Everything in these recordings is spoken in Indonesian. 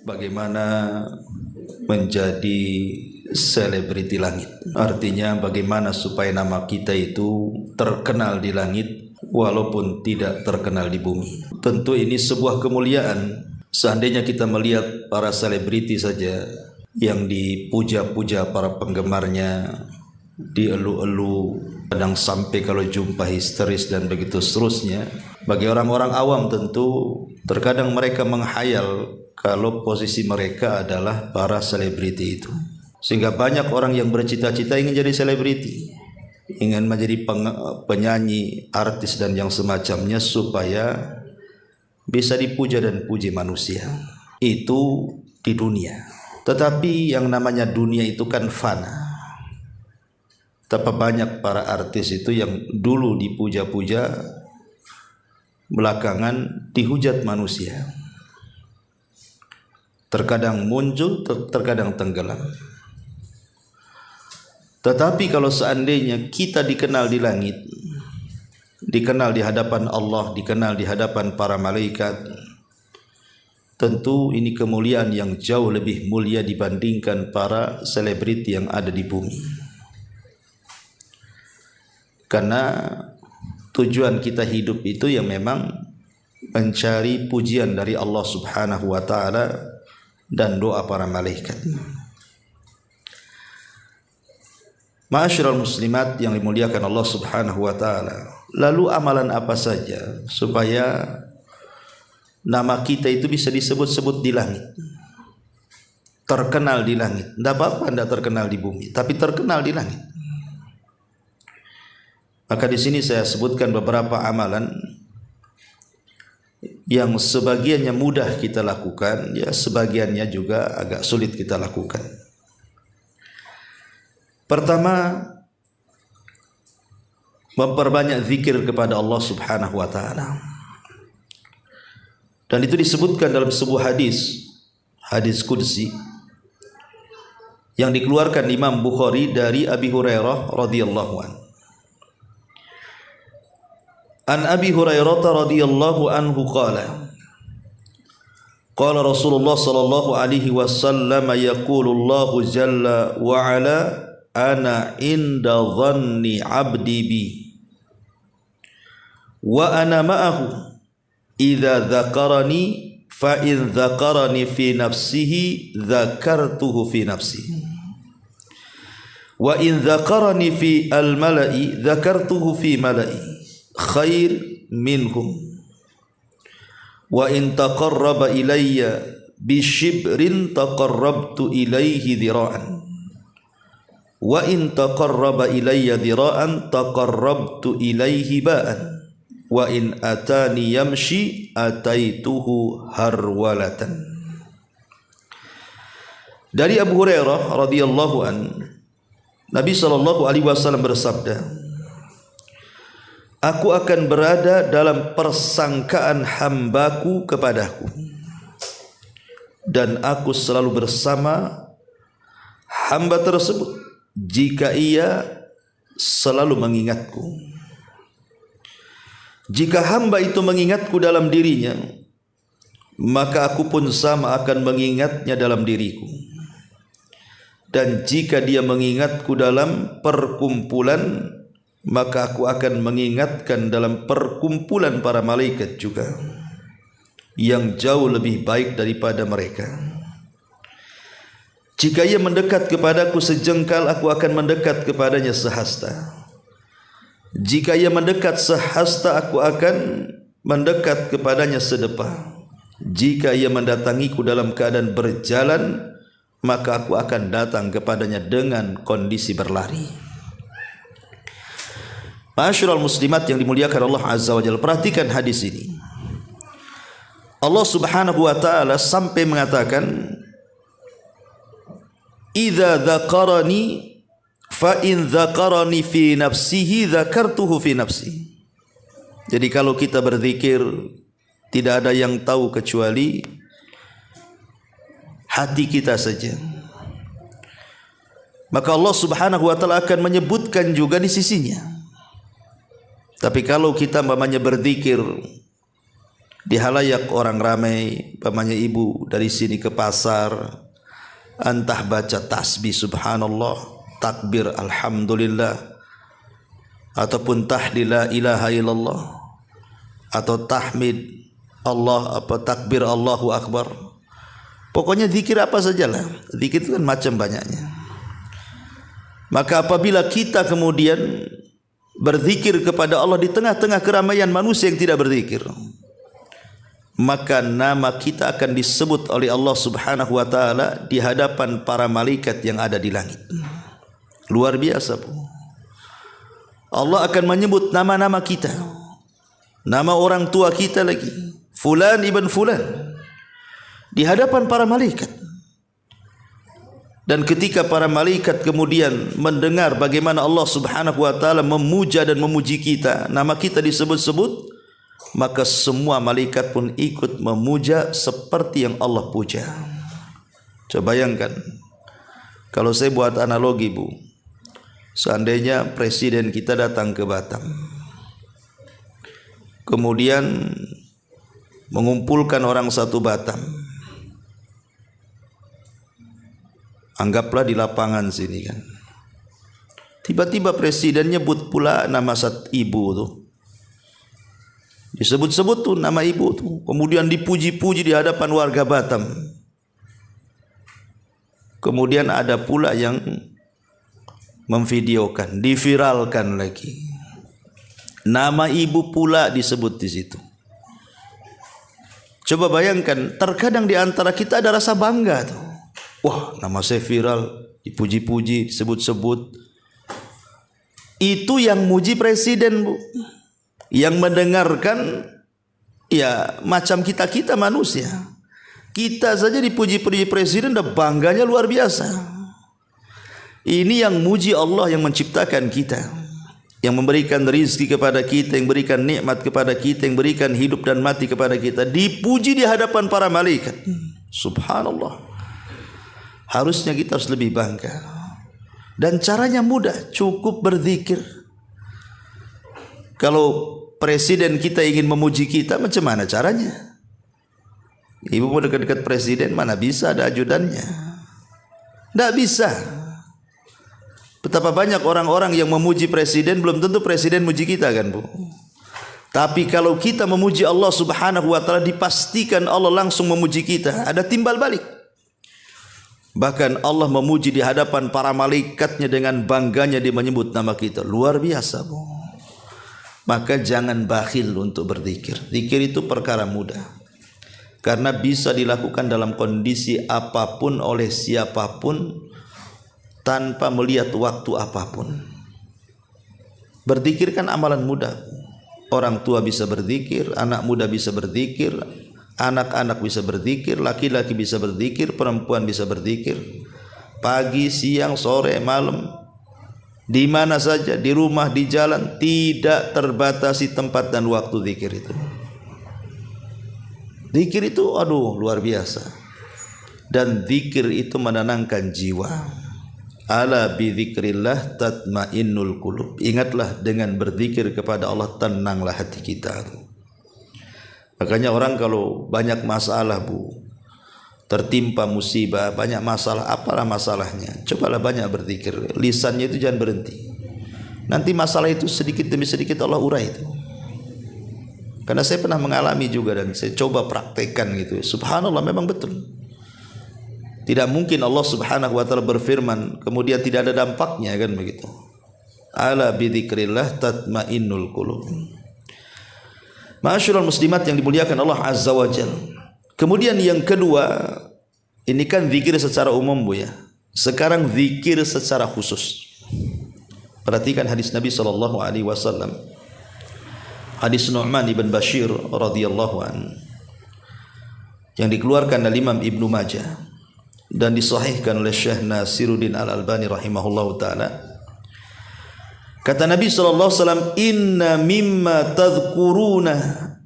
Bagaimana menjadi selebriti langit? Artinya bagaimana supaya nama kita itu terkenal di langit walaupun tidak terkenal di bumi. Tentu ini sebuah kemuliaan. Seandainya kita melihat para selebriti saja yang dipuja-puja para penggemarnya, dielu-elu, kadang sampai kalau jumpa histeris dan begitu seterusnya. Bagi orang-orang awam tentu terkadang mereka menghayal kalau posisi mereka adalah para selebriti itu, sehingga banyak orang yang bercita-cita ingin jadi selebriti, ingin menjadi penyanyi, artis dan yang semacamnya supaya bisa dipuja dan puji manusia. Itu di dunia. Tetapi yang namanya dunia itu kan fana. Betapa banyak para artis itu yang dulu dipuja-puja, belakangan dihujat manusia. Terkadang muncul, terkadang tenggelam. Tetapi kalau seandainya kita dikenal di langit, dikenal di hadapan Allah, dikenal di hadapan para malaikat, tentu ini kemuliaan yang jauh lebih mulia dibandingkan para selebriti yang ada di bumi. Karena tujuan kita hidup itu yang memang mencari pujian dari Allah Subhanahu wa taala dan doa para malaikat. Ma'asyiral muslimat yang dimuliakan Allah Subhanahu wa taala. Lalu amalan apa saja supaya nama kita itu bisa disebut-sebut di langit, terkenal di langit? Tidak apa-apa tidak terkenal di bumi, tapi terkenal di langit. Maka di sini saya sebutkan beberapa amalan yang sebagiannya mudah kita lakukan, ya sebagiannya juga agak sulit kita lakukan. Pertama, memperbanyak zikir kepada Allah Subhanahu wa taala. Dan itu disebutkan dalam sebuah hadis qudsi yang dikeluarkan Imam Bukhari dari Abi Hurairah radhiyallahu anhu. An Abi Hurairah radhiyallahu anhu qala qala Rasulullah sallallahu alaihi wasallam yaqulu Allah jalla wa ala ana inda dhanni 'abdi bi wa ana ma'ahu idza dzakarani fa in dzakarani fi nafsihi dzakartuhu fi nafsi wa in dzakarani fi al mala'i dzakartuhu fi mala'i khair minhum wa in taqarraba ilayya bi shibrin taqarrabtu ilayhi dhira'an wa in taqarraba ilayya dhira'an taqarrabtu ilayhi ba'an wa in atani yamshi ataituhu harwalatan. Dari Abu Hurairah radhiyallahu an, Nabi sallallahu alaihi wasallam bersabda, aku akan berada dalam persangkaan hambaku kepadaku, dan aku selalu bersama hamba tersebut jika ia selalu mengingatku. Jika hamba itu mengingatku dalam dirinya, maka aku pun sama akan mengingatnya dalam diriku. Dan jika dia mengingatku dalam perkumpulan, maka aku akan mengingatkan dalam perkumpulan para malaikat juga, yang jauh lebih baik daripada mereka. Jika ia mendekat kepadaku sejengkal, aku akan mendekat kepadanya sehasta. Jika ia mendekat sehasta, aku akan mendekat kepadanya sedepah. Jika ia mendatangiku dalam keadaan berjalan, maka aku akan datang kepadanya dengan kondisi berlari. Ma'asyiral muslimat yang dimuliakan Allah Azza wa Jalla, perhatikan hadis ini. Allah Subhanahu wa taala sampai mengatakan, idza dzakarani fa in dzakarani fi nafsihi dzakartuhu fi nafsi. Jadi kalau kita berzikir, tidak ada yang tahu kecuali hati kita saja. Maka Allah Subhanahu wa taala akan menyebutkan juga di sisinya. Tapi kalau kita umpamanya berzikir di halayak orang ramai, pamannya ibu dari sini ke pasar, entah baca tasbih subhanallah, takbir alhamdulillah, ataupun tahlil la ilaha illallah, atau tahmid Allah, takbir Allahu akbar. Pokoknya zikir apa sajalah. Zikir itu kan macam banyaknya. Maka apabila kita kemudian berzikir kepada Allah di tengah-tengah keramaian manusia yang tidak berzikir, maka nama kita akan disebut oleh Allah Subhanahu wa taala di hadapan para malaikat yang ada di langit. Luar biasa, Bu. Allah akan menyebut nama-nama kita, nama orang tua kita lagi, fulan ibn fulan, di hadapan para malaikat. Dan ketika para malaikat kemudian mendengar bagaimana Allah Subhanahu wa taala memuja dan memuji kita, nama kita disebut-sebut, maka semua malaikat pun ikut memuja seperti yang Allah puja. Coba bayangkan, kalau saya buat analogi, Bu, seandainya presiden kita datang ke Batam, kemudian mengumpulkan orang satu Batam, anggaplah di lapangan sini kan, tiba-tiba presiden nyebut pula nama ibu tuh, disebut-sebut tuh nama ibu tuh, kemudian dipuji-puji di hadapan warga Batam. Kemudian ada pula yang memvideokan, diviralkan lagi, nama ibu pula disebut di situ. Coba bayangkan, terkadang di antara kita ada rasa bangga tuh. Wah, nama saya viral, dipuji-puji, disebut-sebut. Itu yang muji presiden, Bu. Yang mendengarkan ya macam kita-kita manusia. Kita saja dipuji-puji presiden, udah bangganya luar biasa. Ini yang muji Allah yang menciptakan kita, yang memberikan rezeki kepada kita, yang berikan nikmat kepada kita, yang berikan hidup dan mati kepada kita, dipuji di hadapan para malaikat. Subhanallah. Harusnya kita harus lebih bangga. Dan caranya mudah, cukup berzikir. Kalau presiden kita ingin memuji kita, macam mana caranya? Ibu mau dekat-dekat presiden, mana bisa ada ajudannya? Tidak bisa. Betapa banyak orang-orang yang memuji presiden, belum tentu presiden muji kita kan, Bu. Tapi kalau kita memuji Allah Subhanahu wa taala, dipastikan Allah langsung memuji kita, ada timbal balik. Bahkan Allah memuji di hadapan para malaikatnya dengan bangganya dia menyebut nama kita. Luar biasa, Bu. Maka jangan bakhil untuk berzikir. Zikir itu perkara mudah, karena bisa dilakukan dalam kondisi apapun oleh siapapun, tanpa melihat waktu apapun. Berzikir kan amalan mudah. Orang tua bisa berzikir, anak muda bisa berzikir, anak-anak bisa berzikir, laki-laki bisa berzikir, perempuan bisa berzikir. Pagi, siang, sore, malam, di mana saja, di rumah, di jalan, tidak terbatasi tempat dan waktu zikir itu. Zikir itu aduh luar biasa. Dan zikir itu menenangkan jiwa. Ala bidzikrillah tatmainnul qulub. Ingatlah, dengan berzikir kepada Allah tenanglah hati kita. Makanya orang kalau banyak masalah, Bu, tertimpa musibah, banyak masalah, apalah masalahnya, cobalah banyak berzikir. Lisannya itu jangan berhenti. Nanti masalah itu sedikit demi sedikit Allah urai itu. Karena saya pernah mengalami juga dan saya coba praktekkan gitu. Subhanallah, memang betul. Tidak mungkin Allah Subhanahu wa taala berfirman kemudian tidak ada dampaknya, kan begitu. Ala bidzikrillah tatmainnul qulub. Ma'asyiral muslimat yang dimuliakan Allah Azza wa Jalla. Kemudian yang kedua, ini kan zikir secara umum, Bu, ya. Sekarang zikir secara khusus. Perhatikan hadis Nabi sallallahu alaihi wasallam. Hadis Nu'man ibn Bashir radhiyallahu an, yang dikeluarkan oleh Imam Ibnu Majah dan disahihkan oleh Syekh Nasiruddin Al-Albani rahimahullahu taala. Kata Nabi sallallahu alaihi wasallam, "Inna mimma tadhkuruna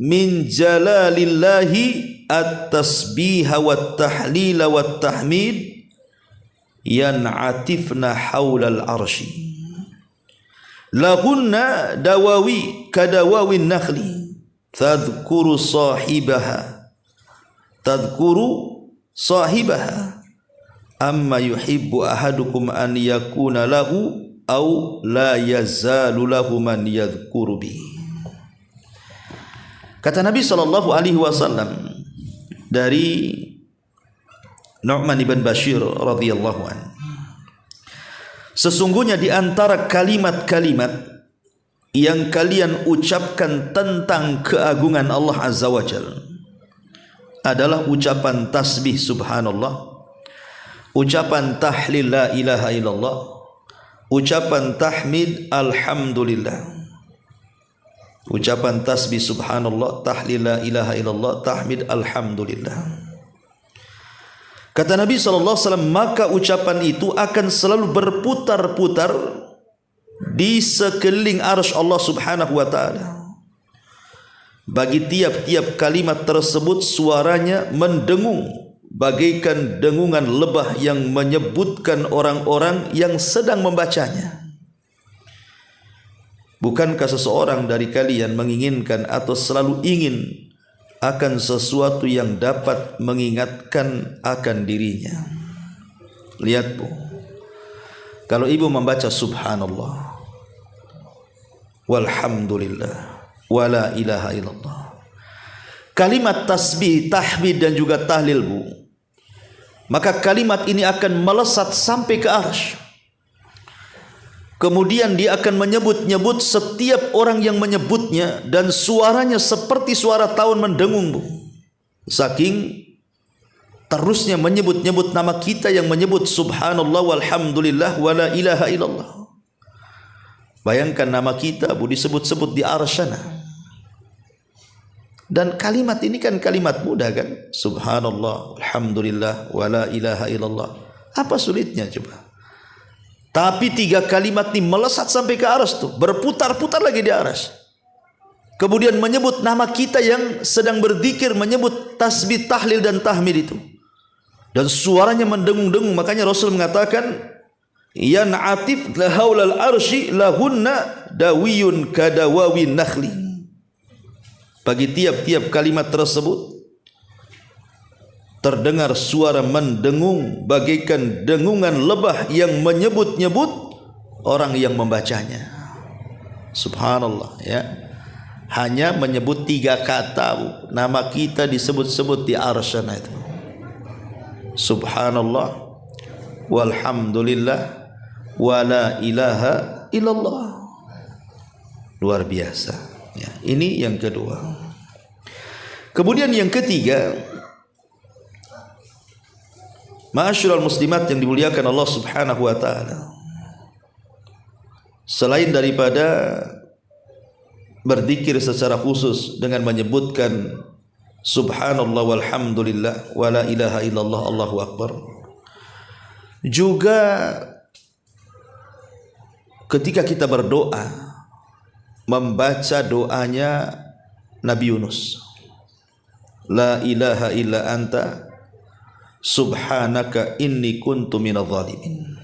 min jalalillahi at-tasbiha wat-tahlila wat-tahmid yan'atifna haulal arsy. Lahunna dawawi kadawawin nakhli tadhkuru sahibaha amma yuhibbu ahadukum an yakuna lahu au la yazalu lahu man yadhkuru bihi. Kata Nabi sallallahu alaihi wasallam dari Nu'man ibn Bashir radhiyallahu anhu, sesungguhnya di antara kalimat-kalimat yang kalian ucapkan tentang keagungan Allah Azza wa Jalla adalah ucapan tasbih subhanallah, ucapan tahlil la ilaha illallah, ucapan tahmid alhamdulillah. Ucapan tasbih subhanallah, tahlil la ilaha illallah, tahmid alhamdulillah. Kata Nabi SAW, maka ucapan itu akan selalu berputar-putar di sekeliling arsy Allah subhanahu wa ta'ala. Bagi tiap-tiap kalimat tersebut suaranya mendengung bagaikan dengungan lebah yang menyebutkan orang-orang yang sedang membacanya. Bukankah seseorang dari kalian menginginkan atau selalu ingin akan sesuatu yang dapat mengingatkan akan dirinya? Lihat Bu, kalau ibu membaca subhanallah walhamdulillah wala ilaha illallah, kalimat tasbih, tahmid dan juga tahlil Bu, maka kalimat ini akan melesat sampai ke arsy. Kemudian dia akan menyebut-nyebut setiap orang yang menyebutnya, dan suaranya seperti suara tawon mendengung Bu. Saking terusnya menyebut-nyebut nama kita yang menyebut subhanallah walhamdulillah wala ilaha illallah. Bayangkan nama kita Bu disebut-sebut di arsyana. Dan kalimat ini kan kalimat mudah kan? Subhanallah alhamdulillah wala ilaha illallah. Apa sulitnya coba? Tapi 3 kalimat ini melesat sampai ke arsy tuh, berputar-putar lagi di arsy. Kemudian menyebut nama kita yang sedang berzikir, menyebut tasbih, tahlil dan tahmid itu. Dan suaranya mendengung-dengung. Makanya Rasul mengatakan, ya na'atif lahaulal arsy lahunna dawiyun kadawawin nakhli. Bagi tiap-tiap kalimat tersebut terdengar suara mendengung bagaikan dengungan lebah yang menyebut-nyebut orang yang membacanya. Subhanallah ya. Hanya menyebut 3 kata Bu, nama kita disebut-sebut di arsyana itu. Subhanallah walhamdulillah wala ilaha illallah. Luar biasa ya. Ini yang kedua. Kemudian yang ketiga, ma'asyiral muslimat yang dimuliakan Allah subhanahu wa ta'ala, selain daripada berzikir secara khusus dengan menyebutkan subhanallah walhamdulillah wala ilaha illallah Allahu akbar, juga ketika kita berdoa membaca doanya Nabi Yunus, la ilaha illa anta subhanaka inni kuntu minadh dhalimin.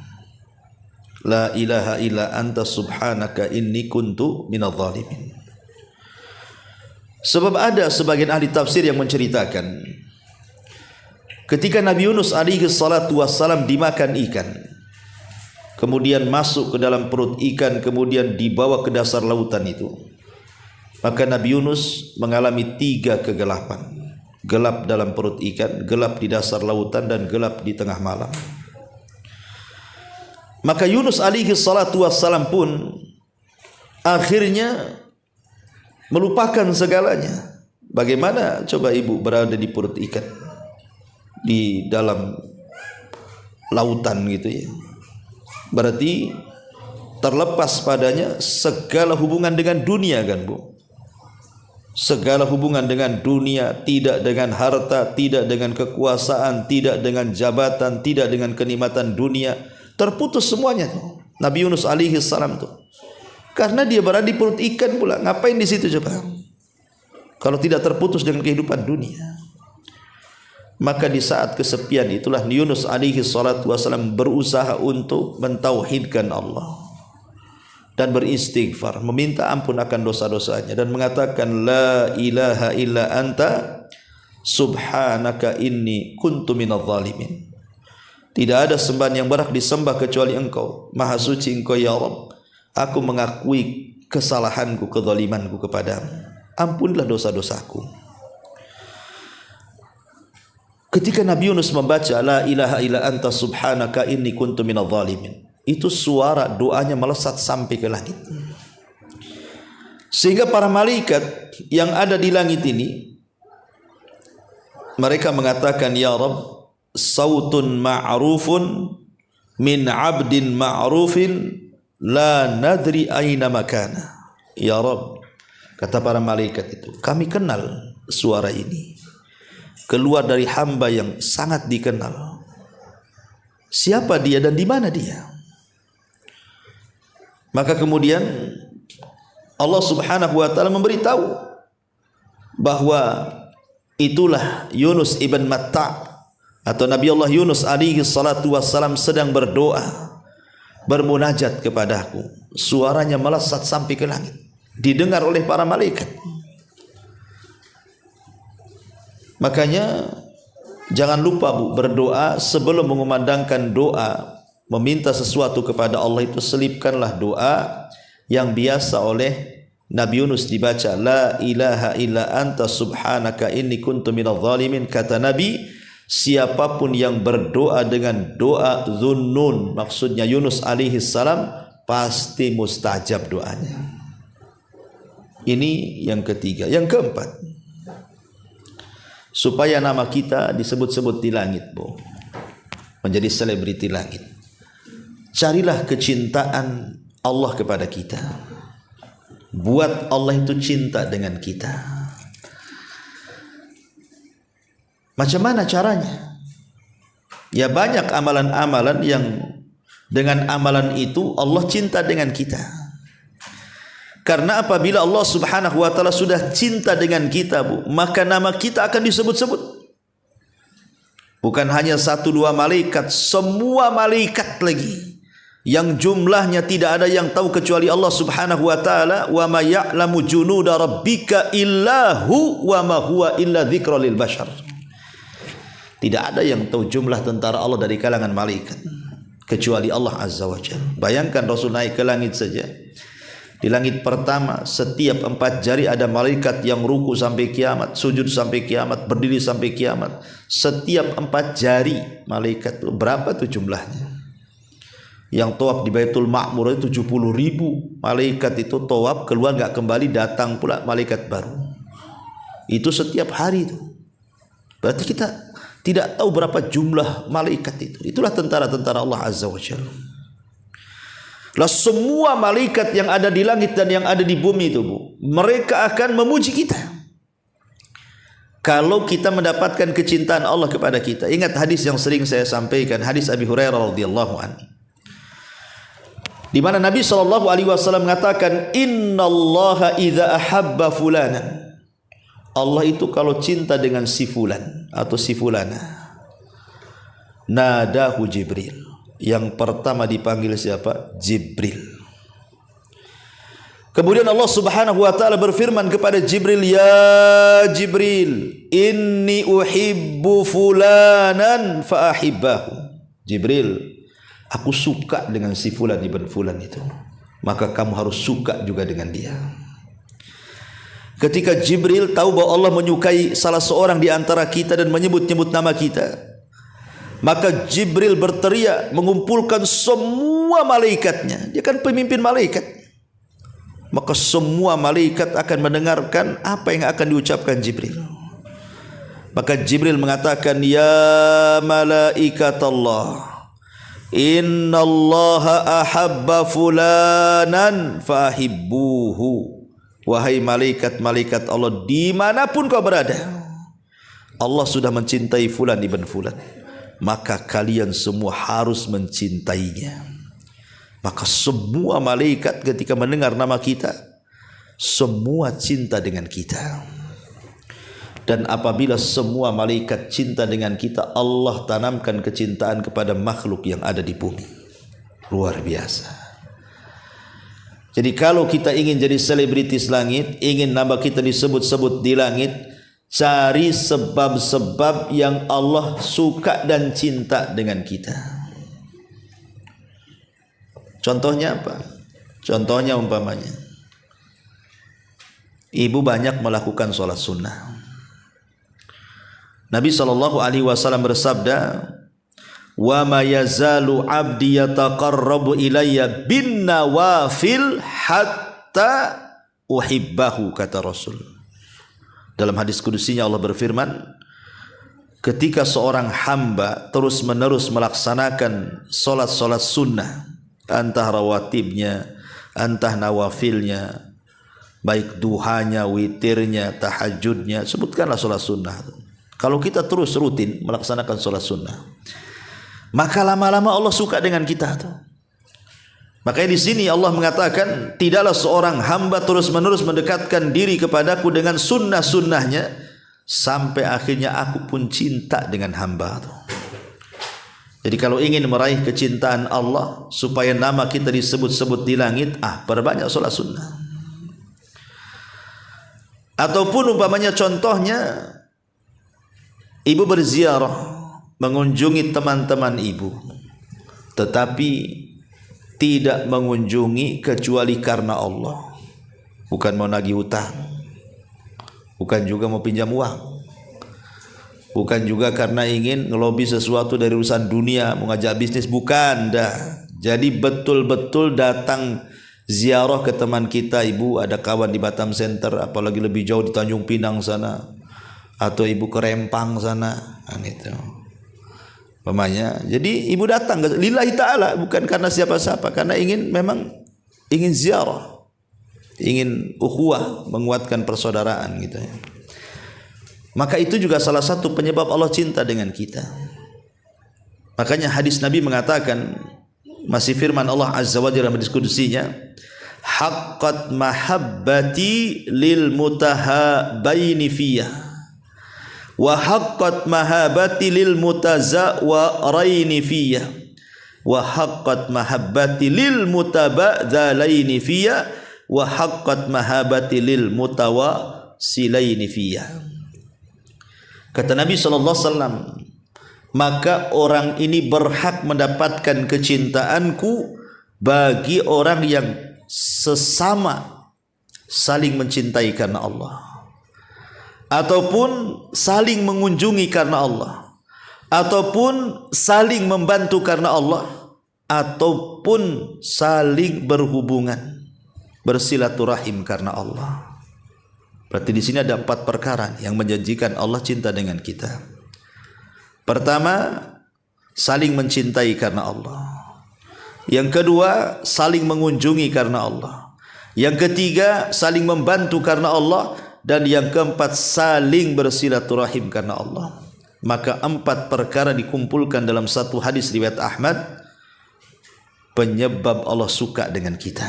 La ilaha illa anta subhanaka inni kuntu minadh dhalimin. Sebab ada sebagian ahli tafsir yang menceritakan ketika Nabi Yunus alaihi salatu wassalam dimakan ikan, kemudian masuk ke dalam perut ikan, kemudian dibawa ke dasar lautan itu, maka Nabi Yunus mengalami 3 kegelapan. Gelap dalam perut ikan, gelap di dasar lautan, dan gelap di tengah malam. Maka Yunus alaihi salatu wassalam pun akhirnya melupakan segalanya. Bagaimana coba ibu berada di perut ikan, di dalam lautan gitu ya. Berarti terlepas padanya segala hubungan dengan dunia kan Bu. Segala hubungan dengan dunia, tidak dengan harta, tidak dengan kekuasaan, tidak dengan jabatan, tidak dengan kenikmatan dunia, terputus semuanya tuh. Nabi Yunus alaihi salam tuh. Karena dia berada di perut ikan pula. Ngapain di situ coba? Kalau tidak terputus dengan kehidupan dunia. Maka di saat kesepian itulah Yunus alaihi salatu wasallam berusaha untuk mentauhidkan Allah. dan beristighfar, meminta ampun akan dosa-dosanya dan mengatakan la ilaha illa anta subhanaka inni kuntu minadh dhalimin. Tidak ada sembahan yang berhak disembah kecuali Engkau, Maha suci Engkau ya Rabb. Aku mengakui kesalahanku, kezalimanku kepadamu. Ampunilah dosa-dosaku. Ketika Nabi Yunus membaca la ilaha illa anta subhanaka inni kuntu minadh dhalimin, itu suara doanya melesat sampai ke langit. Sehingga para malaikat yang ada di langit ini, mereka mengatakan, ya Rabb, sautun ma'rufun min abdin ma'rufin la nadri aina makana. Ya Rabb, kata para malaikat itu, kami kenal suara ini, keluar dari hamba yang sangat dikenal. Siapa dia dan di mana dia? Maka kemudian Allah Subhanahu wa taala memberitahu bahwa itulah Yunus ibn Matta' atau Nabi Allah Yunus alaihi salatu wassalam sedang berdoa, bermunajat kepadaku. Suaranya melesat sampai ke langit, didengar oleh para malaikat. Makanya jangan lupa Bu, berdoa sebelum mengumandangkan doa, meminta sesuatu kepada Allah itu selipkanlah doa yang biasa oleh Nabi Yunus dibaca, la ilaha illa anta subhanaka inni kuntu minadh dhalimin. Kata Nabi, siapapun yang berdoa dengan doa Dhunnun, maksudnya Yunus alaihi salam, pasti mustajab doanya. Ini yang ketiga. Yang keempat, supaya nama kita disebut-sebut di langit, Bu, menjadi selebriti langit, carilah kecintaan Allah kepada kita. Buat Allah itu cinta dengan kita. Macam mana caranya? Ya banyak amalan-amalan yang dengan amalan itu Allah cinta dengan kita. Karena apabila Allah Subhanahu wa taala sudah cinta dengan kita, Bu, maka nama kita akan disebut-sebut. Bukan hanya 1-2 malaikat, semua malaikat lagi, yang jumlahnya tidak ada yang tahu kecuali Allah Subhanahu wa taala. Wa ma ya'lamu junuda rabbika illahu wa ma huwa illa dzikra lil bashar. Tidak ada yang tahu jumlah tentara Allah dari kalangan malaikat kecuali Allah Azza wa Jalla. Bayangkan Rasul naik ke langit saja. Di langit pertama setiap 4 jari ada malaikat yang ruku sampai kiamat, sujud sampai kiamat, berdiri sampai kiamat. Setiap 4 jari malaikat itu berapa tuh jumlahnya? Yang tawaf di Baitul Ma'mur itu 70.000 malaikat itu tawaf, keluar enggak kembali, datang pula malaikat baru. Itu setiap hari itu. Berarti kita tidak tahu berapa jumlah malaikat itu. Itulah tentara-tentara Allah Azza wa Jalla. Lah semua malaikat yang ada di langit dan yang ada di bumi itu, Bu, mereka akan memuji kita. Kalau kita mendapatkan kecintaan Allah kepada kita. Ingat hadis yang sering saya sampaikan, hadis Abi Hurairah radhiyallahu anhu, di mana Nabi SAW mengatakan, innallaha idza ahabba fulanan, Allah itu kalau cinta dengan si fulan atau si fulana, nadahu Jibril. Yang pertama dipanggil siapa? Jibril. Kemudian Allah Subhanahu wa taala berfirman kepada Jibril, ya Jibril, inni uhibbu fulanan fa ahibbahu. Jibril, aku suka dengan si fulan ibn fulan itu, maka kamu harus suka juga dengan dia. Ketika Jibril tahu bahwa Allah menyukai salah seorang di antara kita dan menyebut-nyebut nama kita, maka Jibril berteriak mengumpulkan semua malaikatnya. Dia kan pemimpin malaikat. Maka semua malaikat akan mendengarkan apa yang akan diucapkan Jibril. Maka Jibril mengatakan, ya malaikat Allah, innallaha ahabba fulanan fahibbuhu. Wahai malaikat-malaikat Allah, dimanapun kau berada, Allah sudah mencintai fulan ibn fulan, maka kalian semua harus mencintainya. Maka semua malaikat ketika mendengar nama kita, semua cinta dengan kita. Dan apabila semua malaikat cinta dengan kita, Allah tanamkan kecintaan kepada makhluk yang ada di bumi. Luar biasa. Jadi kalau kita ingin jadi selebritis langit, ingin nama kita disebut-sebut di langit, cari sebab-sebab yang Allah suka dan cinta dengan kita. Contohnya apa? Contohnya umpamanya, ibu banyak melakukan sholat sunnah. Nabi SAW bersabda, wa ma yazalu abdi yataqarrabu ilayya bin nawafil hatta uhibbahu, kata Rasul. Dalam hadis kudusinya Allah berfirman, ketika seorang hamba terus menerus melaksanakan solat-solat sunnah, entah rawatibnya, entah nawafilnya, baik duhanya, witirnya, tahajudnya, sebutkanlah solat sunnah. Kalau kita terus rutin melaksanakan solat sunnah, maka lama-lama Allah suka dengan kita tuh. Makanya di sini Allah mengatakan, tidaklah seorang hamba terus-menerus mendekatkan diri kepadaku dengan sunnah-sunnahnya sampai akhirnya aku pun cinta dengan hamba tuh. Jadi kalau ingin meraih kecintaan Allah supaya nama kita disebut-sebut di langit, perbanyak sholat sunnah. Ataupun umpamanya contohnya, ibu berziarah mengunjungi teman-teman ibu, tetapi tidak mengunjungi kecuali karena Allah, bukan mau nagih hutang, bukan juga mau pinjam uang, bukan juga karena ingin ngelobi sesuatu dari urusan dunia, mau ngajak bisnis, bukan dah. Jadi betul-betul datang ziarah ke teman kita, ibu ada kawan di Batam Center, apalagi lebih jauh di Tanjung Pinang sana, atau ibu ke Rempang sana, itu. Mamanya, jadi ibu datang lillahi ta'ala, bukan karena siapa-siapa, karena memang ingin ziarah, ingin ukhuwah, menguatkan persaudaraan gitu ya. Maka itu juga salah satu penyebab Allah cinta dengan kita. Makanya hadis Nabi mengatakan, masih firman Allah Azza wa Jalla dalam hadis kudusinya, haqqat mahabbati lil mutahabbaini fiyah wa haqqat mahabbati lil mutazawwaraini fiyya wa haqqat mahabbati lil mutabadzalaini fiyya wa haqqat mahabbati lil mutawassilaini fiyya. Kata Nabi SAW, maka orang ini berhak mendapatkan kecintaanku bagi orang yang sesama saling mencintai karena Allah, ataupun saling mengunjungi karena Allah, ataupun saling membantu karena Allah, ataupun saling berhubungan, bersilaturahim karena Allah. Berarti di sini ada 4 perkara yang menjanjikan Allah cinta dengan kita. Pertama, saling mencintai karena Allah. Yang kedua, saling mengunjungi karena Allah. Yang ketiga, saling membantu karena Allah. Dan yang keempat, saling bersilaturahim karena Allah. Maka 4 perkara dikumpulkan dalam satu hadis riwayat Ahmad, penyebab Allah suka dengan kita.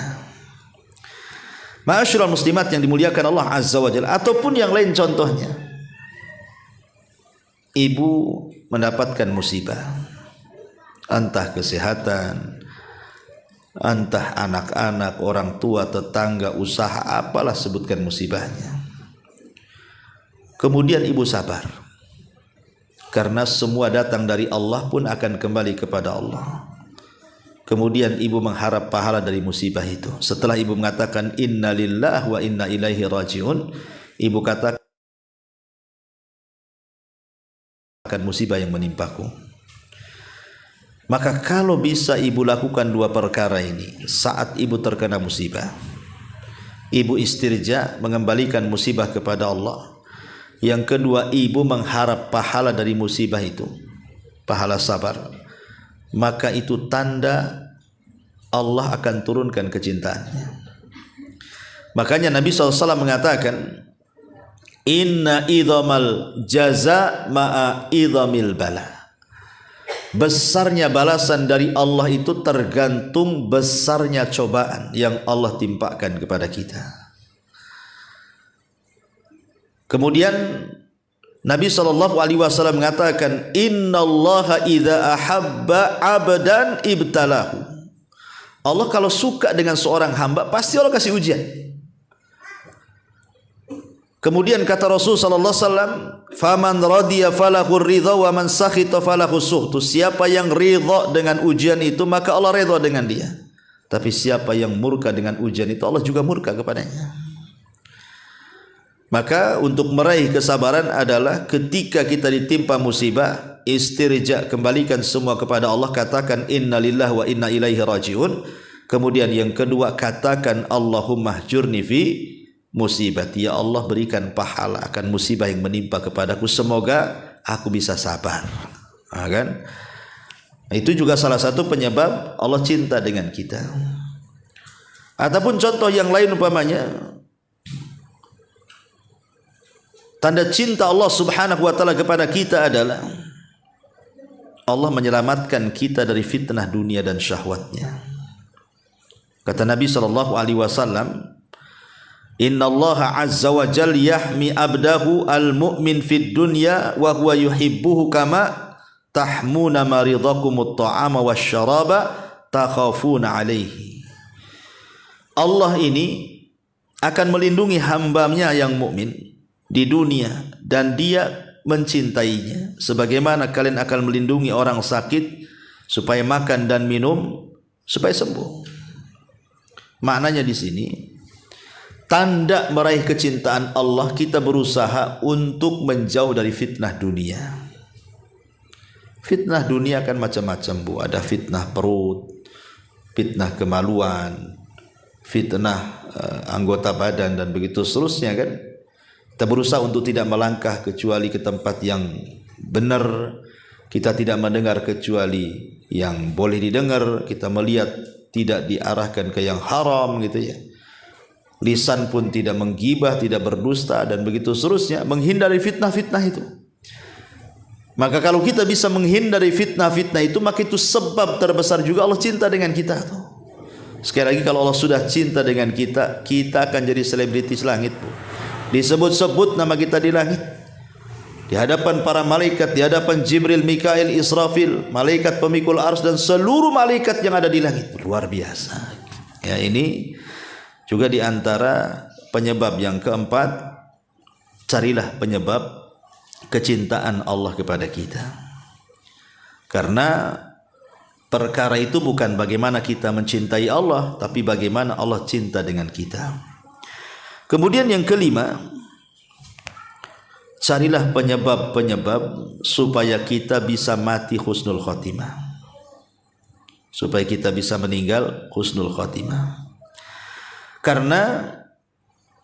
Ma'asyiral muslimat yang dimuliakan Allah Azza wa Jalla. Ataupun yang lain contohnya, ibu mendapatkan musibah, entah kesehatan, entah anak-anak, orang tua, tetangga, usaha, apalah sebutkan musibahnya. Kemudian ibu sabar, karena semua datang dari Allah pun akan kembali kepada Allah. Kemudian ibu mengharap pahala dari musibah itu. Setelah ibu mengatakan inna lillahi wa inna ilaihi rajiun, ibu katakan musibah yang menimpaku. Maka kalau bisa ibu lakukan 2 perkara ini saat ibu terkena musibah, ibu istirja, mengembalikan musibah kepada Allah. Yang kedua, ibu mengharap pahala dari musibah itu, pahala sabar. Maka itu tanda Allah akan turunkan kecintaannya. Makanya Nabi SAW mengatakan, inna idhamal jaza ma'a idhamil bala. Besarnya balasan dari Allah itu tergantung besarnya cobaan yang Allah timpakan kepada kita. Kemudian Nabi SAW mengatakan, innallaha idza ahabba abdan ibtalahu. Allah kalau suka dengan seorang hamba, pasti Allah kasih ujian. Kemudian kata Rasul sallallahu alaihi wasallam, "Faman radiya falahu ridha wa man sakhita falahu sukhtu." Siapa yang ridha dengan ujian itu, maka Allah ridha dengan dia. Tapi siapa yang murka dengan ujian itu, Allah juga murka kepadanya. Maka untuk meraih kesabaran adalah ketika kita ditimpa musibah, istirja, kembalikan semua kepada Allah, katakan innalillahi wa inna ilaihi rajiun. Kemudian yang kedua, katakan Allahumma hjurni fi musibati, ya Allah berikan pahala akan musibah yang menimpa kepadaku, semoga aku bisa sabar. Kan? Itu juga salah satu penyebab Allah cinta dengan kita. Ataupun contoh yang lain umpamanya, tanda cinta Allah subhanahu wa ta'ala kepada kita adalah Allah menyelamatkan kita dari fitnah dunia dan syahwatnya. Kata Nabi SAW, Inna Allah azza wa jal yahmi abdahu al-mu'min fid dunya wa huwa yuhibbuhu kama tahmuna maridakumut ta'ama wasyaraba takhafuna alaihi. Allah ini akan melindungi hambanya yang mukmin di dunia dan dia mencintainya sebagaimana kalian akan melindungi orang sakit supaya makan dan minum supaya sembuh. Maknanya di sini, tanda meraih kecintaan Allah, kita berusaha untuk menjauh dari fitnah dunia. Fitnah dunia kan macam-macam, Bu. Ada fitnah perut, fitnah kemaluan, fitnah anggota badan dan begitu seterusnya kan. Kita berusaha untuk tidak melangkah kecuali ke tempat yang benar. Kita tidak mendengar kecuali yang boleh didengar. Kita melihat tidak diarahkan ke yang haram gitu ya. Lisan pun tidak menggibah, tidak berdusta dan begitu seterusnya, menghindari fitnah-fitnah itu. Maka kalau kita bisa menghindari fitnah-fitnah itu, maka itu sebab terbesar juga Allah cinta dengan kita. Sekali lagi, kalau Allah sudah cinta dengan kita, kita akan jadi selebritis langit, Bu. Disebut-sebut nama kita di langit, di hadapan para malaikat, di hadapan Jibril, Mikail, Israfil, malaikat pemikul ars dan seluruh malaikat yang ada di langit. Luar biasa. Ya, ini juga di antara penyebab yang keempat, carilah penyebab kecintaan Allah kepada kita. Karena perkara itu bukan bagaimana kita mencintai Allah, tapi bagaimana Allah cinta dengan kita. Kemudian yang kelima, carilah penyebab-penyebab supaya kita bisa mati husnul khotimah. Supaya kita bisa meninggal husnul khotimah. Karena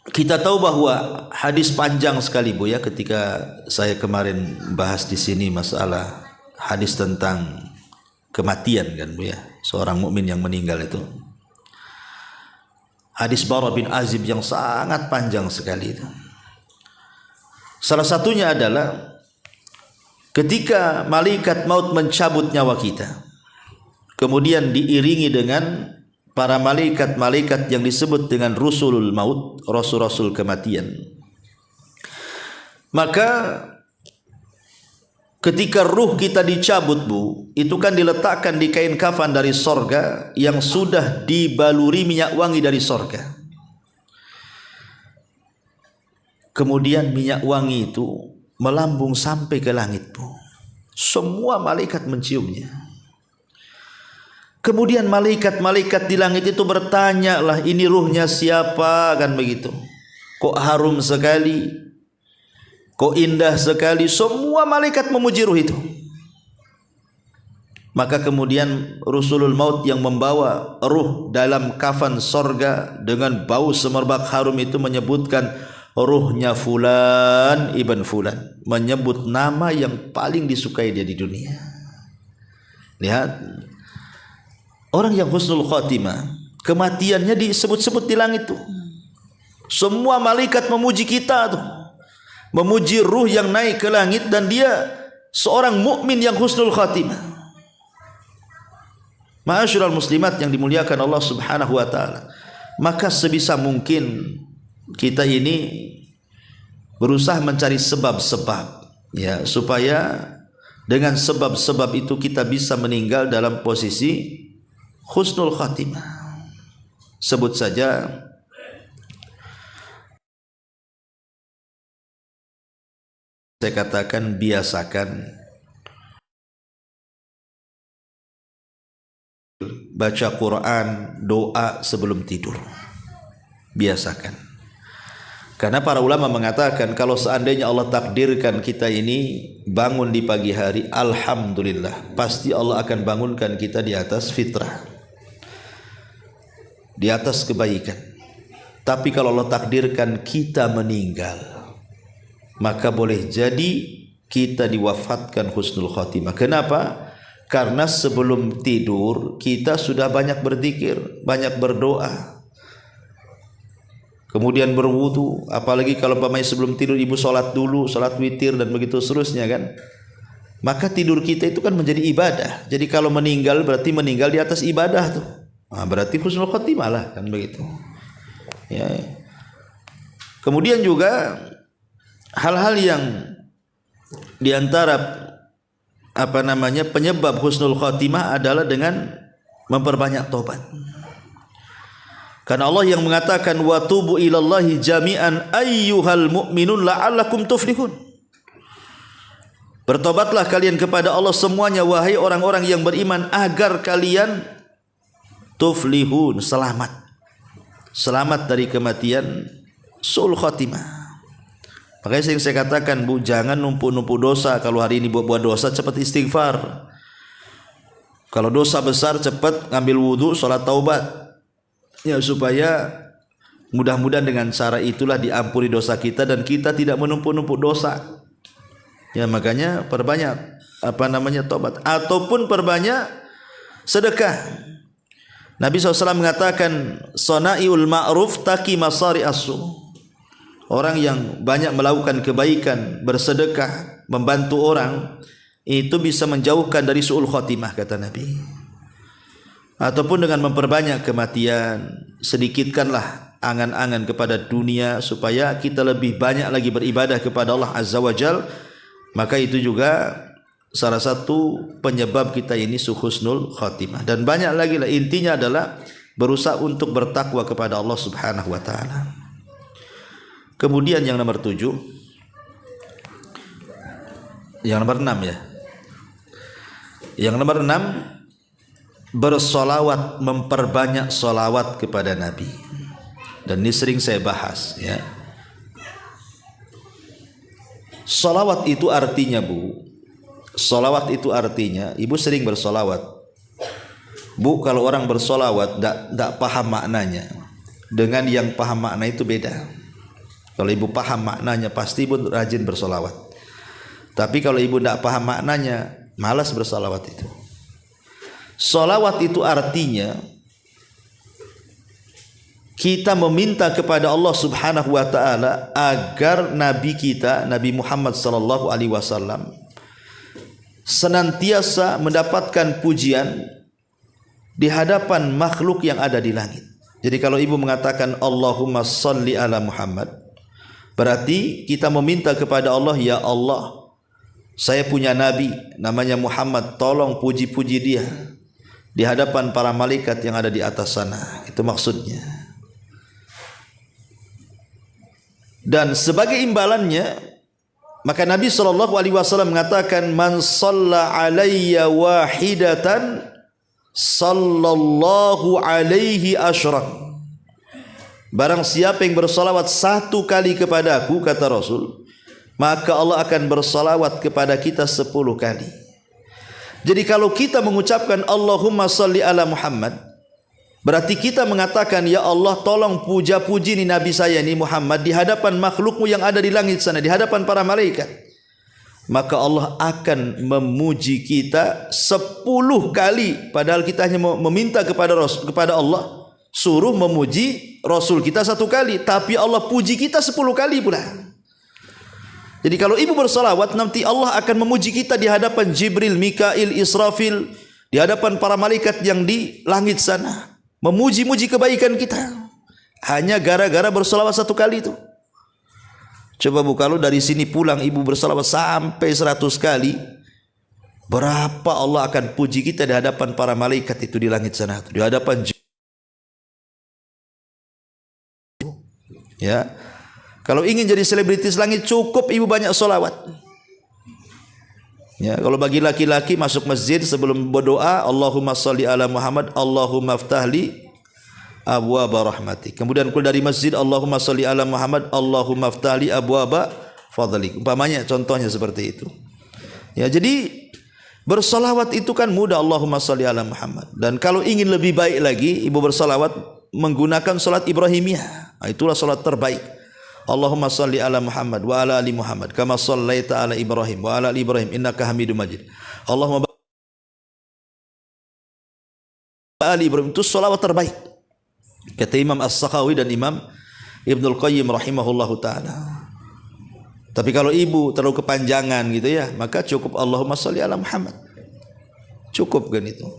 kita tahu bahwa hadis panjang sekali, Bu, ya, ketika saya kemarin bahas di sini masalah hadis tentang kematian kan, Bu, ya, seorang mukmin yang meninggal itu. Hadis Bara bin Azib yang sangat panjang sekali itu. Salah satunya adalah ketika malaikat maut mencabut nyawa kita, kemudian diiringi dengan para malaikat-malaikat yang disebut dengan rusulul maut, rasul-rasul kematian. Maka ketika ruh kita dicabut, Bu, itu kan diletakkan di kain kafan dari sorga yang sudah dibaluri minyak wangi dari sorga. Kemudian minyak wangi itu melambung sampai ke langit, Bu. Semua malaikat menciumnya. Kemudian malaikat-malaikat di langit itu bertanya lah, ini ruhnya siapa, kan begitu. Kok harum sekali, kok indah sekali. Semua malaikat memuji ruh itu. Maka kemudian Rasulul Maut yang membawa ruh dalam kafan sorga dengan bau semerbak harum itu menyebutkan ruhnya Fulan ibn Fulan, menyebut nama yang paling disukai dia di dunia. Lihat, orang yang husnul khatimah, kematiannya disebut-sebut di langit tuh. Semua malaikat memuji kita tuh, memuji ruh yang naik ke langit, dan dia seorang mukmin yang husnul khatimah. Ma'asyiral muslimat yang dimuliakan Allah Subhanahu wa taala. Maka sebisa mungkin kita ini berusaha mencari sebab-sebab, ya, supaya dengan sebab-sebab itu kita bisa meninggal dalam posisi husnul khatimah. Sebut saja saya katakan biasakan baca Quran, doa sebelum tidur. Biasakan. Karena para ulama mengatakan kalau seandainya Allah takdirkan kita ini bangun di pagi hari, alhamdulillah, pasti Allah akan bangunkan kita di atas fitrah, di atas kebaikan. Tapi kalau Allah takdirkan kita meninggal, maka boleh jadi kita diwafatkan husnul khatimah. Kenapa? Karena sebelum tidur kita sudah banyak berzikir, banyak berdoa, kemudian berwudu. Apalagi kalau pamai sebelum tidur ibu sholat dulu, sholat witir dan begitu seterusnya kan, maka tidur kita itu kan menjadi ibadah. Jadi kalau meninggal berarti meninggal di atas ibadah tuh. Nah, berarti husnul khatimah lah kan begitu. Ya. Kemudian juga hal-hal yang diantara penyebab husnul khatimah adalah dengan memperbanyak tobat. Karena Allah yang mengatakan wa tubu ilallahi jami'an ayyuhal mu'minun la'allakum tuflihun. Bertobatlah kalian kepada Allah semuanya wahai orang-orang yang beriman agar kalian tuflihun, selamat. Selamat dari kematian, su'ul khatimah. Makanya sering saya katakan, Bu, jangan numpuk-numpuk dosa. Kalau hari ini buat dosa, cepat istighfar. Kalau dosa besar, cepat ngambil wudu, sholat taubat. Ya, supaya mudah-mudahan dengan cara itulah diampuni dosa kita dan kita tidak menumpuk-numpuk dosa. Ya, makanya perbanyak taubat ataupun perbanyak sedekah. Nabi SAW mengatakan, "Sana'iul ma'ruf taqi masari as-su." Orang yang banyak melakukan kebaikan, bersedekah, membantu orang, itu bisa menjauhkan dari su'ul khatimah, kata Nabi. Ataupun dengan memperbanyak kematian, sedikitkanlah angan-angan kepada dunia supaya kita lebih banyak lagi beribadah kepada Allah Azza wa Jal. Maka itu juga salah satu penyebab kita ini husnul khatimah. Dan banyak lagi lah, intinya adalah berusaha untuk bertakwa kepada Allah Subhanahu wa taala. Kemudian yang nomor 7, yang nomor 6 ya. Yang nomor 6, bersolawat, memperbanyak solawat kepada Nabi. Dan ini sering saya bahas ya. Solawat itu artinya, Bu, solawat itu artinya, Ibu sering bersolawat. Bu, kalau orang bersolawat tidak paham maknanya, dengan yang paham makna itu beda. Kalau ibu paham maknanya, pasti ibu rajin bersolawat. Tapi kalau ibu tidak paham maknanya, malas bersolawat itu. Solawat itu artinya kita meminta kepada Allah Subhanahu wa taala agar Nabi kita, Nabi Muhammad sallallahu alaihi wasallam, senantiasa mendapatkan pujian di hadapan makhluk yang ada di langit. Jadi kalau ibu mengatakan Allahumma sholli ala Muhammad, berarti kita meminta kepada Allah, ya Allah, saya punya Nabi namanya Muhammad, tolong puji-puji dia di hadapan para malaikat yang ada di atas sana. Itu maksudnya. Dan sebagai imbalannya, maka Nabi SAW mengatakan, man shalla alayya wahidatan sallallahu alaihi asyran. Barang siapa yang bersalawat satu kali kepadaku, kata Rasul, maka Allah akan bersalawat kepada kita 10 kali. Jadi kalau kita mengucapkan Allahumma salli ala Muhammad, berarti kita mengatakan, ya Allah, tolong puja-puji ni Nabi saya ni Muhammad di hadapan makhlukmu yang ada di langit sana, di hadapan para malaikat. Maka Allah akan memuji kita 10 kali, padahal kita hanya meminta kepada Allah suruh memuji Rasul kita 1 kali, tapi Allah puji kita 10 kali pula. Jadi kalau ibu bersalawat, nanti Allah akan memuji kita di hadapan Jibril, Mikail, Israfil, di hadapan para malaikat yang di langit sana, memuji-muji kebaikan kita hanya gara-gara bersalawat 1 kali itu. Coba Bu, kalau dari sini pulang ibu bersalawat sampai 100 kali, Berapa Allah akan puji kita di hadapan para malaikat itu di langit sana, di hadapan ya. Kalau ingin jadi selebritis langit, cukup ibu banyak solawat. Ya, kalau bagi laki-laki masuk masjid sebelum berdoa, Allahumma sholli ala Muhammad, Allahumma ftahli abwaaba rahmatik. Kemudian keluar dari masjid, Allahumma sholli ala Muhammad, Allahumma ftahli abwaaba fadlik. Umpamanya contohnya seperti itu. Ya, jadi bersolawat itu kan mudah, Allahumma sholli ala Muhammad. Dan kalau ingin lebih baik lagi, ibu bersolawat menggunakan salat Ibrahimiyah. Itulah salat terbaik. Allahumma sholli ala Muhammad wa ala ali Muhammad kama shallaita ala Ibrahim wa ala ali Ibrahim innaka Hamidum Majid. Allahumma ali Ibrahim, itu salawat terbaik. Kata Imam As-Sakhawi dan Imam Ibnul Qayyim rahimahullahu taala. Tapi kalau ibu terlalu kepanjangan gitu ya, maka cukup Allahumma sholli ala Muhammad. Cukup kan itu.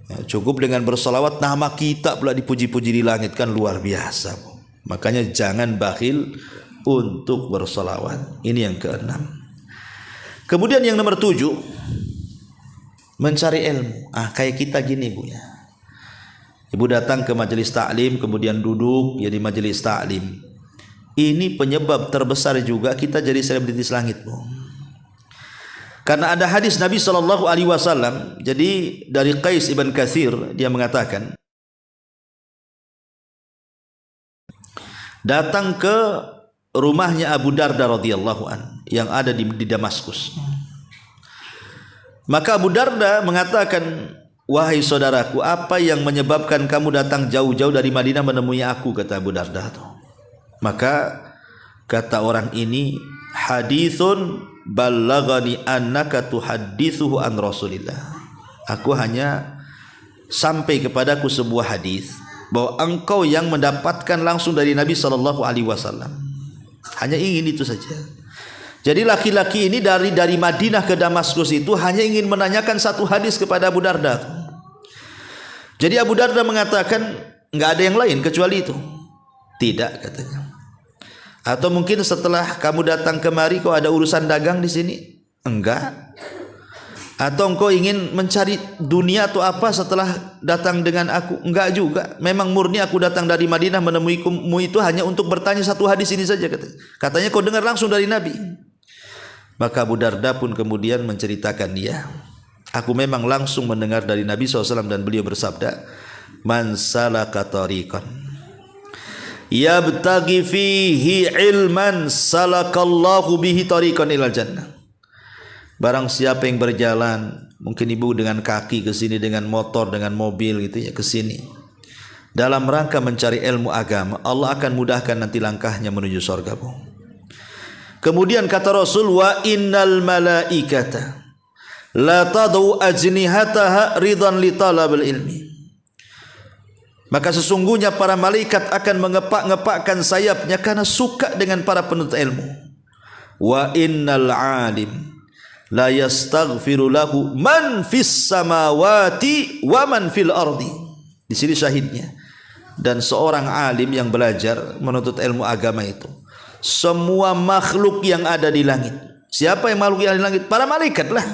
Ya, cukup dengan bersalawat, nama kita pula dipuji-puji di langit, kan luar biasa. Makanya jangan bakhil untuk bersalawat. Ini yang keenam. Kemudian yang nomor 7, mencari ilmu. Kayak kita gini bu ya. Ibu datang ke majelis taklim, kemudian duduk ya di majelis taklim. Ini penyebab terbesar juga kita jadi selebritis langit, bu. Karena ada hadis Nabi SAW. Jadi dari Qais ibn Katsir, dia mengatakan, datang ke rumahnya Abu Darda radhiyallahu an yang ada di Damaskus. Maka Abu Darda mengatakan, wahai saudaraku, apa yang menyebabkan kamu datang jauh-jauh dari Madinah menemui aku, kata Abu Darda. Maka kata orang ini, hadithun ballagani annaka tuhaddithuhu an Rasulillah. Aku hanya sampai kepadaku sebuah hadis bahwa engkau yang mendapatkan langsung dari Nabi SAW. Hanya ingin itu saja. Jadi laki-laki ini dari Madinah ke Damaskus itu hanya ingin menanyakan satu hadis kepada Abu Darda. Jadi Abu Darda mengatakan, enggak ada yang lain kecuali itu. Tidak, katanya. Atau mungkin setelah kamu datang kemari kau ada urusan dagang di sini? Enggak. Atau engkau ingin mencari dunia atau apa setelah datang dengan aku? Enggak juga. Memang murni aku datang dari Madinah menemuimu itu hanya untuk bertanya satu hadis ini saja, katanya. Katanya kau dengar langsung dari Nabi. Maka Abu Darda pun kemudian menceritakan dia, aku memang langsung mendengar dari Nabi SAW dan beliau bersabda, man salaka tariqan yabtaghi fihi ilman salakallahu bihi tariqan ilal jannah. Barang siapa yang berjalan, mungkin ibu dengan kaki ke sini, dengan motor, dengan mobil gitu ya ke sini, dalam rangka mencari ilmu agama, Allah akan mudahkan nanti langkahnya menuju surga, Bu. Kemudian kata Rasul, wa innal malaikata la tadau ajnihataha ridan li talabil ilmi. Maka sesungguhnya para malaikat akan mengepak-ngepakkan sayapnya karena suka dengan para penuntut ilmu. Wa innal alim la yastaghfiru lahu man fis samawati wa man fil ardi. Di sini syahidnya. Dan seorang alim yang belajar menuntut ilmu agama itu, semua makhluk yang ada di langit. Siapa yang makhluk yang ada di langit? Para malaikat lah.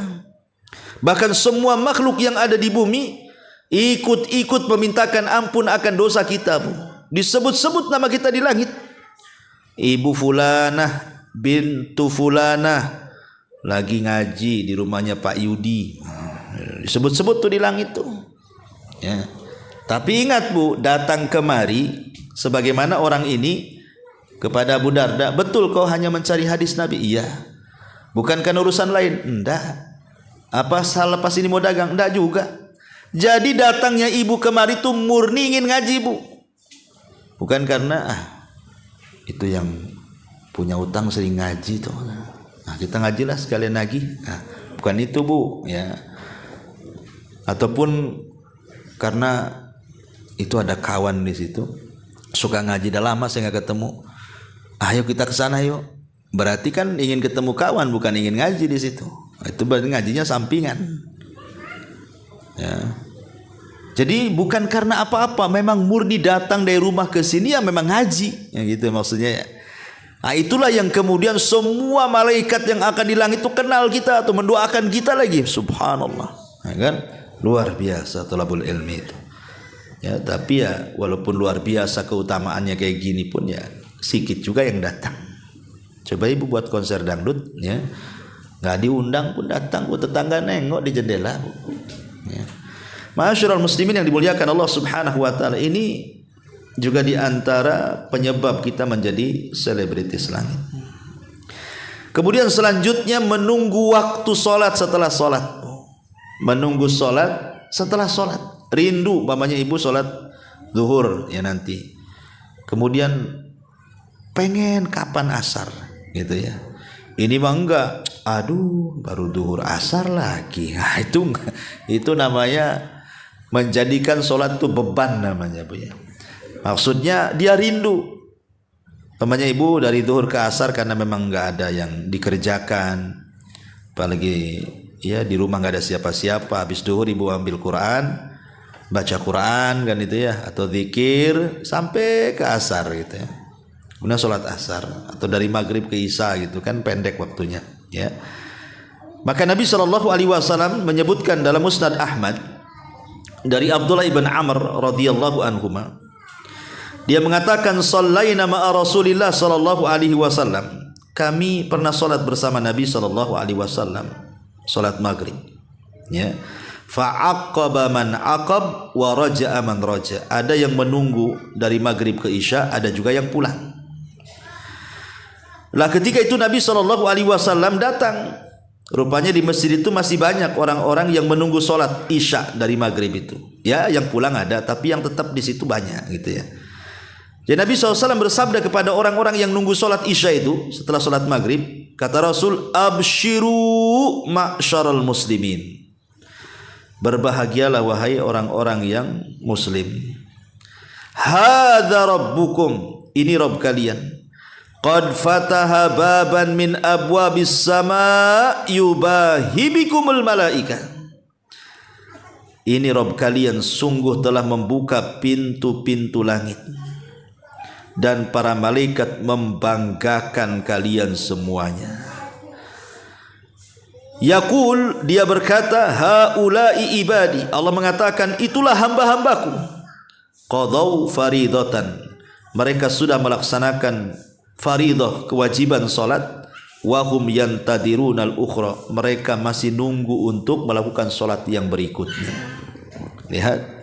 Bahkan semua makhluk yang ada di bumi ikut-ikut memintakan ampun akan dosa kita, Bu. Disebut-sebut nama kita di langit. Ibu fulanah bintu fulanah lagi ngaji di rumahnya Pak Yudi. Disebut-sebut tuh di langit tuh. Ya. Tapi ingat, Bu, datang kemari sebagaimana orang ini kepada Abu Darda, betul kau hanya mencari hadis Nabi? Iya. Bukankah urusan lain? Enggak. Apa salah pas ini mau dagang? Enggak juga. Jadi datangnya ibu kemari itu murni ingin ngaji, Bu. Bukan karena itu yang punya utang sering ngaji tuh. Nah, kita ngajilah sekalian nagih. Nah, bukan itu, Bu, ya. Ataupun karena itu ada kawan di situ suka ngaji, dah lama saya nggak ketemu. Ayo kita ke sana yuk. Berarti kan ingin ketemu kawan, bukan ingin ngaji di situ. Itu berarti ngajinya sampingan. Ya. Jadi bukan karena apa-apa, memang murni datang dari rumah ke sini ya memang ngaji. Ya gitu maksudnya ya. Nah, itulah yang kemudian semua malaikat yang akan di langit itu kenal kita atau mendoakan kita lagi. Subhanallah. Ya kan? Luar biasa thalabul ilmi itu. Ya, tapi ya walaupun luar biasa keutamaannya kayak gini pun ya sedikit juga yang datang. Coba ibu buat konser dangdut ya. Enggak diundang pun datang, buat tetangga nengok di jendela. Ya. Ma'asyiral muslimin yang dimuliakan Allah Subhanahu wa taala, ini juga di antara penyebab kita menjadi selebritis langit. Kemudian selanjutnya menunggu waktu solat setelah solat. Menunggu solat setelah solat. Rindu umpamanya ibu solat zuhur ya nanti. Kemudian pengen kapan asar gitu ya. Ini mah enggak. Aduh, baru zuhur asar lagi. Nah, itu namanya menjadikan solat itu beban namanya Bu ya. Maksudnya dia rindu. Namanya ibu dari zuhur ke asar karena memang enggak ada yang dikerjakan. Apalagi ya di rumah enggak ada siapa-siapa. Habis zuhur ibu ambil Quran, baca Quran kan itu ya, atau zikir sampai ke asar gitu ya. Kemudian sholat asar atau dari maghrib ke isya gitu kan pendek waktunya ya. Maka Nabi SAW menyebutkan dalam Musnad Ahmad dari Abdullah ibn Amr radhiyallahu anhuma, dia mengatakan sallaina ma'a Rasulillah sallallahu alaihi wasallam, kami pernah salat bersama Nabi sallallahu alaihi wasallam salat maghrib ya. Fa'aqaba man aqab wa raja'a man raja', ada yang menunggu dari maghrib ke isya, ada juga yang pulang. Lah ketika itu Nabi SAW datang. Rupanya di masjid itu masih banyak orang-orang yang menunggu sholat isya dari maghrib itu. Ya, yang pulang ada, tapi yang tetap di situ banyak gitu ya. Jadi Nabi SAW bersabda kepada orang-orang yang nunggu sholat isya itu setelah sholat maghrib, kata Rasul, abshiru ma'syaral muslimin. Berbahagialah wahai orang-orang yang muslim. Hadza rabbukum, ini Rabb kalian. Qad fataha baban min abwabis sama yubahibikumul malaika. Ini Rabb kalian sungguh telah membuka pintu-pintu langit, dan para malaikat membanggakan kalian semuanya. Yaqul, dia berkata, haula'i ibadi, Allah mengatakan itulah hamba-hambaku. Qadau faridatan, mereka sudah melaksanakan faridah, kewajiban salat. Wahum yantadirunal ukhra, mereka masih nunggu untuk melakukan salat yang berikutnya. Lihat.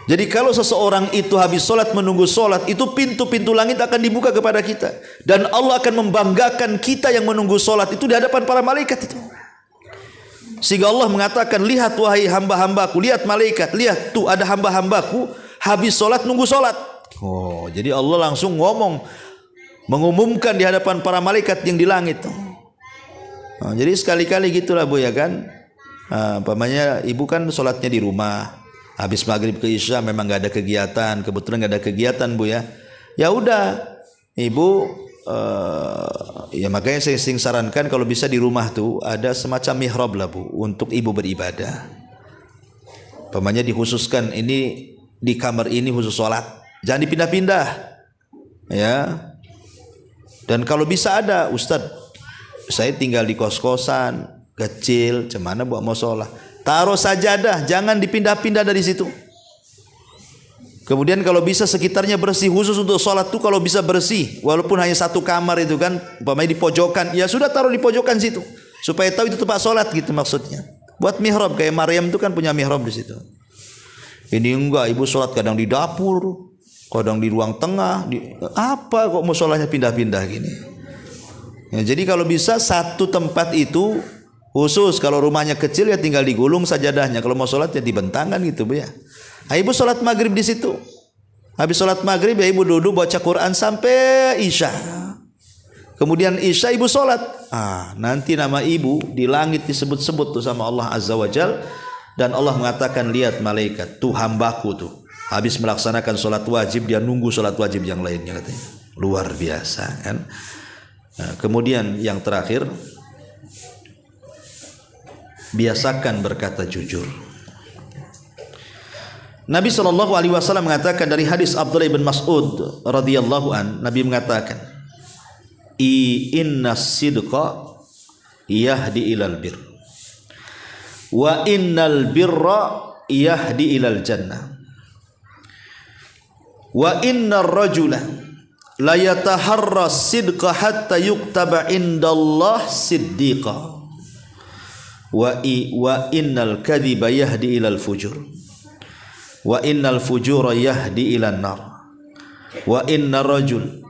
Jadi kalau seseorang itu habis salat menunggu salat, itu pintu-pintu langit akan dibuka kepada kita, dan Allah akan membanggakan kita yang menunggu salat itu di hadapan para malaikat itu. Sehingga Allah mengatakan, lihat wahai hamba-hambaku, lihat malaikat, lihat tuh ada hamba-hambaku habis salat nunggu salat. Oh, jadi Allah langsung ngomong, mengumumkan di hadapan para malaikat yang di langit. Nah, jadi sekali-kali gitulah Bu ya kan. Umpamanya ibu kan sholatnya di rumah, habis maghrib ke isya memang gak ada kegiatan, kebetulan gak ada kegiatan Bu ya. Ya udah, ibu ya makanya saya sering sarankan kalau bisa di rumah tuh ada semacam mihrab lah Bu untuk ibu beribadah. Umpamanya dikhususkan ini di kamar ini khusus sholat, jangan dipindah-pindah ya. Dan kalau bisa ada, Ustadz, saya tinggal di kos-kosan kecil, cemana buat musola, taruh sajadah, jangan dipindah-pindah dari situ. Kemudian kalau bisa sekitarnya bersih, khusus untuk sholat tuh kalau bisa bersih, walaupun hanya satu kamar itu kan, umpamanya di pojokan, ya sudah taruh di pojokan situ, supaya tahu itu tempat sholat gitu maksudnya. Buat mihrab, kayak Maryam itu kan punya mihrab di situ. Ini enggak, ibu sholat kadang di dapur, kadang di ruang tengah, apa kok musholahnya pindah-pindah gini ya. Jadi kalau bisa satu tempat itu khusus, kalau rumahnya kecil ya tinggal digulung sajadahnya, kalau mau sholat ya dibentangkan gitu Bu ya. Nah, ibu sholat maghrib di situ, habis sholat maghrib ya ibu duduk baca Quran sampai isya, kemudian isya ibu sholat. Nanti nama ibu di langit disebut-sebut tuh sama Allah Azza wa Jal, dan Allah mengatakan, lihat malaikat tuh hambaku tuh habis melaksanakan sholat wajib, dia nunggu sholat wajib yang lainnya katanya. Luar biasa kan. Nah, kemudian yang terakhir, biasakan berkata jujur. Nabi SAW mengatakan dari hadis Abdullah bin Mas'ud radhiyallahu an, Nabi mengatakan, inna sidqa yahdi ilal bir wa innal birra yahdi ilal jannah wa innar rajula la yataharra sidqa hatta yuktaba indallah siddiqa wa innal kadhiba yahdi ilal fujur wa innal fujura yahdi ilan nar wa innar rajul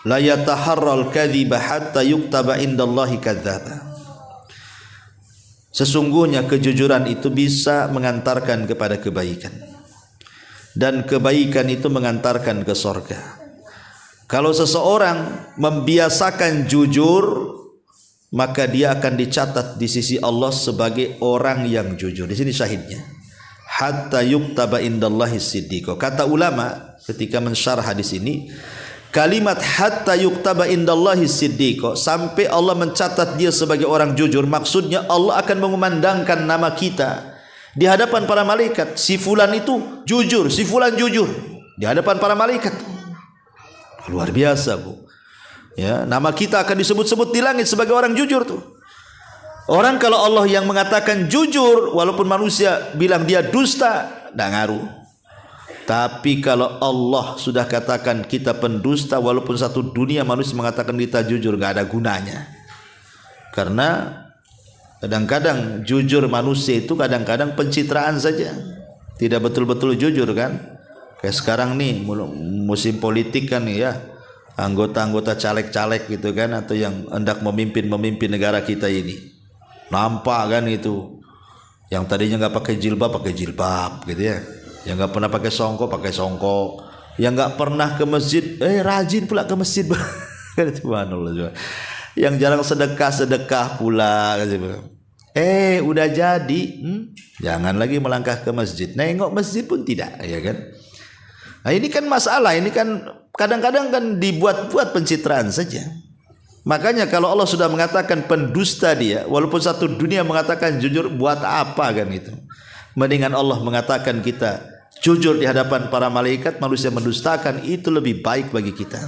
la yataharral kadhiba hatta yuktaba indallahi kadzdzaba. Sesungguhnya kejujuran itu bisa mengantarkan kepada kebaikan, dan kebaikan itu mengantarkan ke surga. Kalau seseorang membiasakan jujur, maka dia akan dicatat di sisi Allah sebagai orang yang jujur. Di sini syahidnya, hatta yuktaba indallahi siddiqo. Kata ulama ketika mensyarah hadis ini, kalimat hatta yuktaba indallahi siddiqo, sampai Allah mencatat dia sebagai orang jujur, maksudnya Allah akan mengumandangkan nama kita di hadapan para malaikat. Si fulan itu jujur, si fulan jujur di hadapan para malaikat. Luar biasa, Bu. Ya, nama kita akan disebut-sebut di langit sebagai orang jujur tuh. Orang kalau Allah yang mengatakan jujur, walaupun manusia bilang dia dusta, tidak ngaruh. Tapi kalau Allah sudah katakan kita pendusta, walaupun satu dunia manusia mengatakan kita jujur, nggak ada gunanya. Karena kadang-kadang jujur manusia itu kadang-kadang pencitraan saja, tidak betul-betul jujur kan. Kayak sekarang nih musim politik kan ya, anggota-anggota caleg-caleg gitu kan, atau yang hendak memimpin negara kita ini, nampak kan itu, yang tadinya nggak pakai jilbab gitu ya, yang nggak pernah pakai songkok, yang nggak pernah ke masjid rajin pula ke masjid kan, subhanallah juga. Yang jarang sedekah pula gitu. Udah jadi jangan lagi melangkah ke masjid, nengok masjid pun tidak, ya kan. Nah ini kan masalah, ini kan kadang-kadang kan dibuat-buat pencitraan saja. Makanya kalau Allah sudah mengatakan pendusta dia, walaupun satu dunia mengatakan jujur, buat apa kan itu? Mendingan Allah mengatakan kita jujur di hadapan para malaikat, manusia mendustakan, itu lebih baik bagi kita.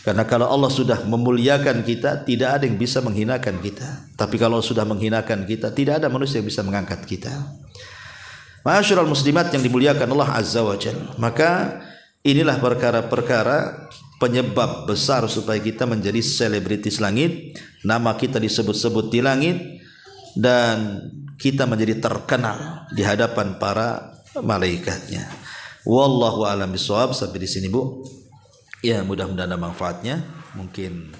Karena kalau Allah sudah memuliakan kita, tidak ada yang bisa menghinakan kita. Tapi kalau sudah menghinakan kita, tidak ada manusia yang bisa mengangkat kita. Ma'asyiral muslimat yang dimuliakan Allah Azza wa Jalla, maka inilah perkara-perkara penyebab besar supaya kita menjadi selebritis langit, nama kita disebut-sebut di langit, dan kita menjadi terkenal di hadapan para malaikatnya. Wallahu a'lam bishawab. Sampai di sini, Bu. Ya, mudah-mudahan ada manfaatnya. Mungkin